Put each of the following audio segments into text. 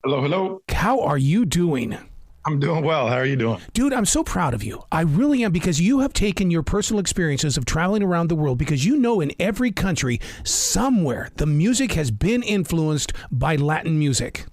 Hello, hello. How are you doing? I'm doing well. How are you doing? Dude, I'm so proud of you. I really am, because you have taken your personal experiences of traveling around the world, because you know in every country, somewhere, the music has been influenced by Latin music.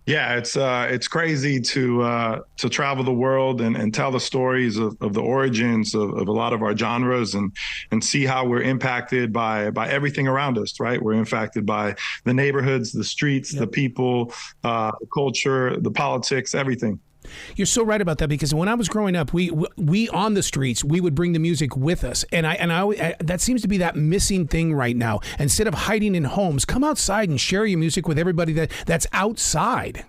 Yeah, it's crazy to travel the world and tell the stories of the origins of a lot of our genres and see how we're impacted by everything around us, right? We're impacted by the neighborhoods, the streets, the people, the culture, the politics, everything. You're so right about that, because when I was growing up, we on the streets, we would bring the music with us, and I that seems to be that missing thing right now. Instead of hiding in homes, come outside and share your music with everybody that's outside.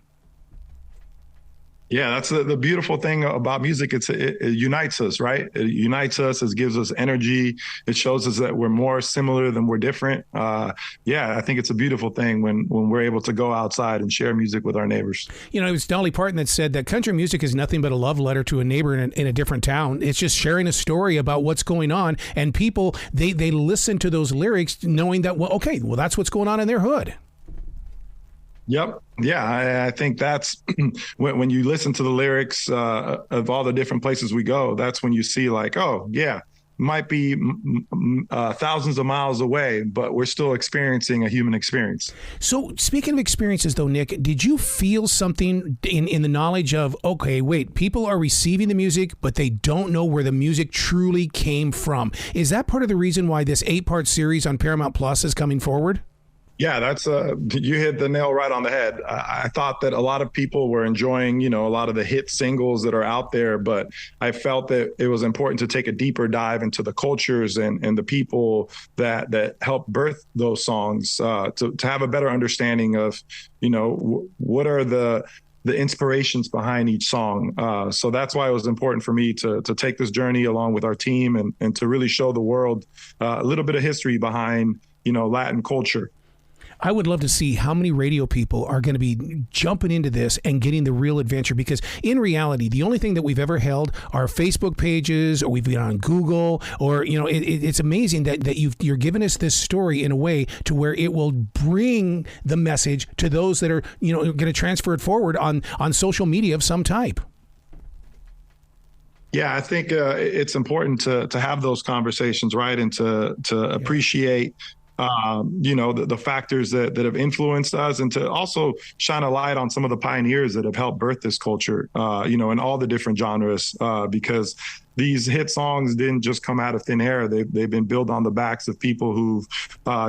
Yeah, that's the beautiful thing about music. It unites us, right? It unites us. It gives us energy. It shows us that we're more similar than we're different. Yeah, I think it's a beautiful thing when we're able to go outside and share music with our neighbors. You know, it was Dolly Parton that said that country music is nothing but a love letter to a neighbor in a different town. It's just sharing a story about what's going on, and people, they listen to those lyrics knowing that, well, okay, well, that's what's going on in their hood. Yep. Yeah, I think that's when you listen to the lyrics of all the different places we go, that's when you see like, oh, yeah, might be thousands of miles away, but we're still experiencing a human experience. So speaking of experiences, though, Nick, did you feel something in the knowledge of, okay, wait, people are receiving the music, but they don't know where the music truly came from? Is that part of the reason why this 8-part series on Paramount Plus is coming forward? Yeah, that's you hit the nail right on the head. I thought that a lot of people were enjoying, a lot of the hit singles that are out there, but I felt that it was important to take a deeper dive into the cultures and the people that helped birth those songs, to have a better understanding of, what are the inspirations behind each song. So that's why it was important for me to take this journey along with our team and to really show the world a little bit of history behind, Latin culture. I would love to see how many radio people are going to be jumping into this and getting the real adventure, because in reality, the only thing that we've ever held are Facebook pages, or we've been on Google, or, it's amazing that you're giving us this story in a way to where it will bring the message to those that are, going to transfer it forward on social media of some type. Yeah, I think it's important to have those conversations, right? And to appreciate the factors that have influenced us, and to also shine a light on some of the pioneers that have helped birth this culture, in all the different genres, because these hit songs didn't just come out of thin air. They've been built on the backs of people who've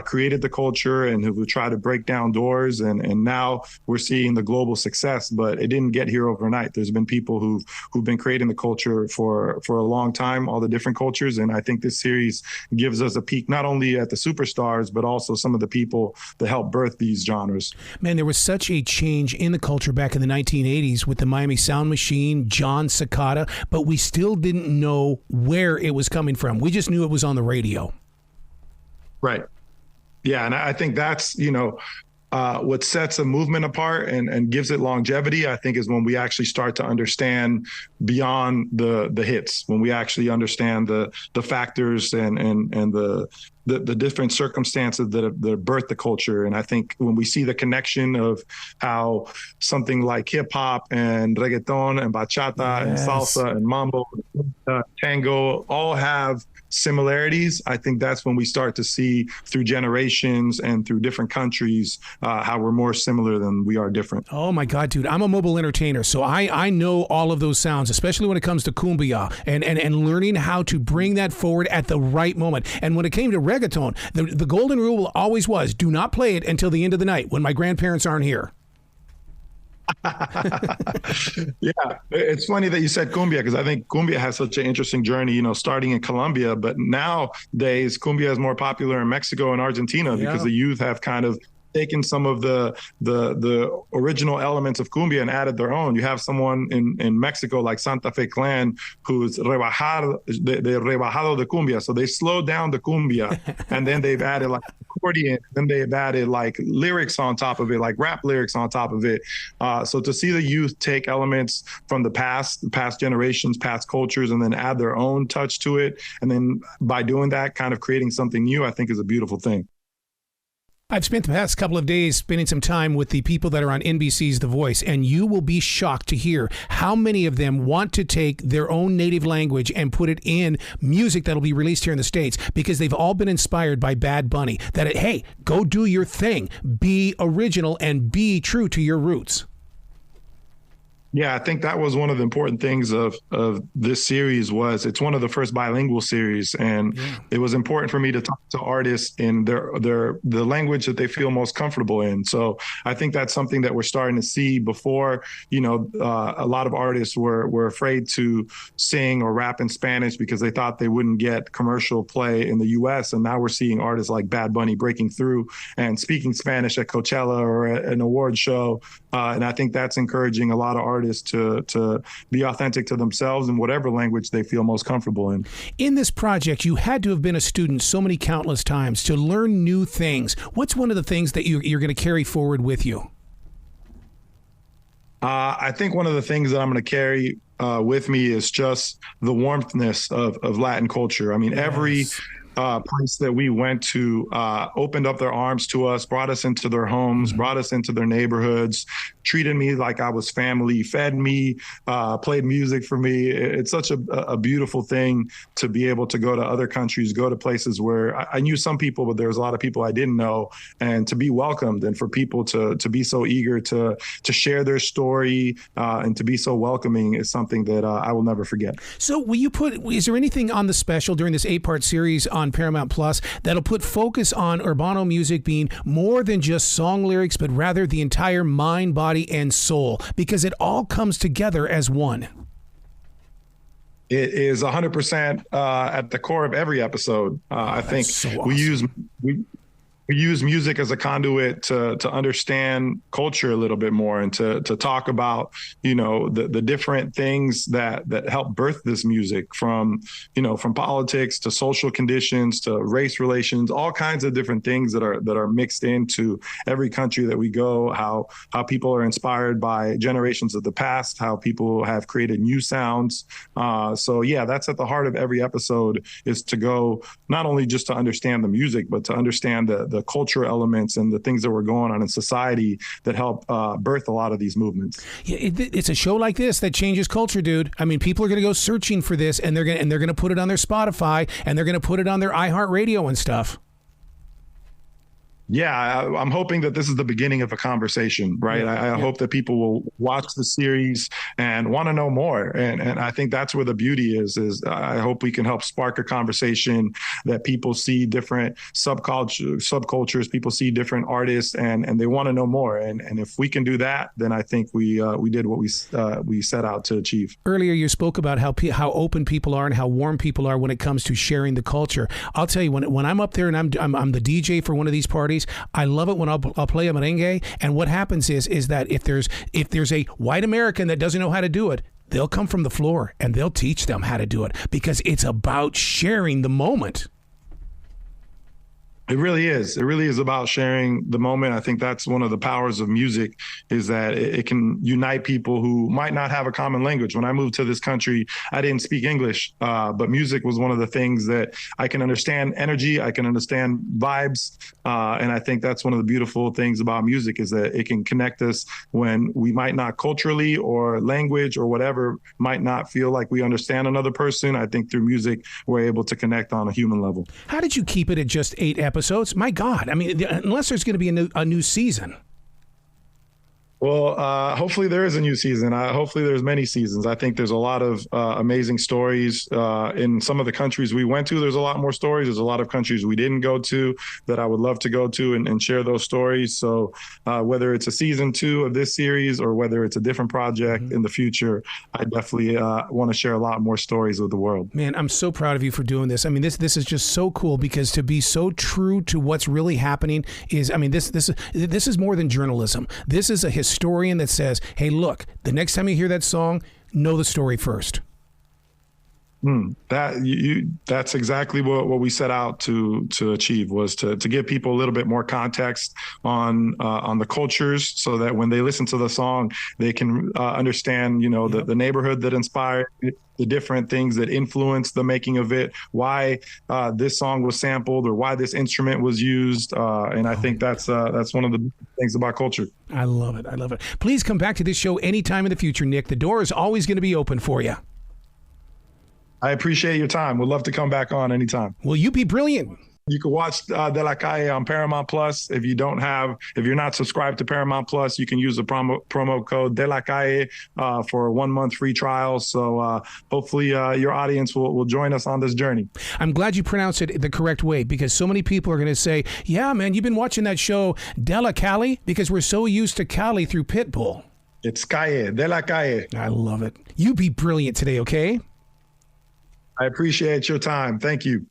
created the culture and who tried to break down doors. And now we're seeing the global success, but it didn't get here overnight. There's been people who've been creating the culture for a long time, all the different cultures. And I think this series gives us a peek, not only at the superstars, but also some of the people that helped birth these genres. Man, there was such a change in the culture back in the 1980s with the Miami Sound Machine, John Cicada, but we still didn't know where it was coming from. We just knew it was on the radio. Right. Yeah. And I think that's, what sets a movement apart and gives it longevity, I think, is when we actually start to understand beyond the hits, when we actually understand the factors and the different circumstances that have birthed the culture. And I think when we see the connection of how something like hip hop and reggaeton and bachata and salsa and mambo, tango all have similarities, I think that's when we start to see through generations and through different countries how we're more similar than we are different. Oh my God, dude, I'm a mobile entertainer, so I know all of those sounds, especially when it comes to cumbia and learning how to bring that forward at the right moment. And when it came to reggaeton, the golden rule always was, do not play it until the end of the night when my grandparents aren't here. Yeah, it's funny that you said cumbia, because I think cumbia has such an interesting journey, starting in Colombia, but nowadays cumbia is more popular in Mexico and Argentina because the youth have kind of taken some of the original elements of cumbia and added their own. You have someone in Mexico like Fe Klan who's rebajado de cumbia. So they slowed down the cumbia and then they've added like accordion, then they've added like lyrics on top of it, like rap lyrics on top of it. So to see the youth take elements from the past generations, past cultures, and then add their own touch to it, and then by doing that, kind of creating something new, I think is a beautiful thing. I've spent the past couple of days spending some time with the people that are on NBC's The Voice, and you will be shocked to hear how many of them want to take their own native language and put it in music that'll be released here in the States, because they've all been inspired by Bad Bunny. That, hey, go do your thing, be original, and be true to your roots. Yeah, I think that was one of the important things of this series. Was it's one of the first bilingual series, and it was important for me to talk to artists in the language that they feel most comfortable in. So I think that's something that we're starting to see. Before, a lot of artists were afraid to sing or rap in Spanish because they thought they wouldn't get commercial play in the U.S. And now we're seeing artists like Bad Bunny breaking through and speaking Spanish at Coachella or at an award show. And I think that's encouraging a lot of artists to be authentic to themselves in whatever language they feel most comfortable in. In this project, you had to have been a student so many countless times to learn new things. What's one of the things that you're going to carry forward with you? I think one of the things that I'm going to carry with me is just the warmthness of Latin culture. I mean, every place that we went to opened up their arms to us, brought us into their homes, brought us into their neighborhoods, treated me like I was family, fed me, played music for me. It's such a beautiful thing to be able to go to other countries, go to places where I knew some people, but there was a lot of people I didn't know, and to be welcomed, and for people to be so eager to share their story and to be so welcoming is something that I will never forget. So is there anything on the special during this 8-part series on Paramount Plus that'll put focus on Urbano music being more than just song lyrics, but rather the entire mind, body, and soul, because it all comes together as one? It is 100% at the core of every episode. I think so awesome. We use music as a conduit to understand culture a little bit more, and to talk about, the different things that help birth this music, from politics to social conditions to race relations, all kinds of different things that are mixed into every country that we go, how people are inspired by generations of the past, how people have created new sounds. So yeah, that's at the heart of every episode, is to go not only just to understand the music, but to understand the cultural elements and the things that were going on in society that help birth a lot of these movements. Yeah, it's a show like this that changes culture, dude. I mean, people are going to go searching for this, and they're going to put it on their Spotify, and they're going to put it on their iHeartRadio and stuff. Yeah, I'm hoping that this is the beginning of a conversation, right? I hope that people will watch the series and want to know more. And I think that's where the beauty is I hope we can help spark a conversation, that people see different subcultures, people see different artists, and they want to know more. And if we can do that, then I think we did what we set out to achieve. Earlier, you spoke about how open people are and how warm people are when it comes to sharing the culture. I'll tell you, when I'm up there and I'm the DJ for one of these parties, I love it when I'll play a merengue, and what happens is that if there's a white American that doesn't know how to do it, they'll come from the floor and they'll teach them how to do it, because it's about sharing the moment. It really is. It really is about sharing the moment. I think that's one of the powers of music, is that it can unite people who might not have a common language. When I moved to this country, I didn't speak English, but music was one of the things that I can understand energy, I can understand vibes. And I think that's one of the beautiful things about music, is that it can connect us when we might not culturally or language or whatever might not feel like we understand another person. I think through music, we're able to connect on a human level. How did you keep it at just 8 episodes? My God. I mean, unless there's going to be a new season. Well, hopefully there is a new season. Hopefully there's many seasons. I think there's a lot of amazing stories in some of the countries we went to. There's a lot more stories. There's a lot of countries we didn't go to that I would love to go to and share those stories. So whether it's a season 2 of this series or whether it's a different project in the future, I definitely want to share a lot more stories with the world. Man, I'm so proud of you for doing this. I mean, this is just so cool, because to be so true to what's really happening is, I mean, this is more than journalism. This is a historian that says, hey, look, the next time you hear that song, know the story first. That's exactly what we set out to achieve, was to give people a little bit more context on the cultures, so that when they listen to the song, they can understand, the neighborhood that inspired it, the different things that influenced the making of it, why this song was sampled, or why this instrument was used. And I think that's one of the things about culture. I love it. I love it. Please come back to this show anytime in the future, Nick. The door is always going to be open for you. I appreciate your time. Would love to come back on anytime. Well, you be brilliant. You can watch De La Calle on Paramount Plus. If you're not subscribed to Paramount Plus, you can use the promo code De La Calle for a 1 month free trial. So hopefully your audience will join us on this journey. I'm glad you pronounced it the correct way, because so many people are going to say, yeah, man, you've been watching that show De La Calle, because we're so used to Cali through Pitbull. It's Calle, De La Calle. I love it. You be brilliant today, okay? I appreciate your time. Thank you.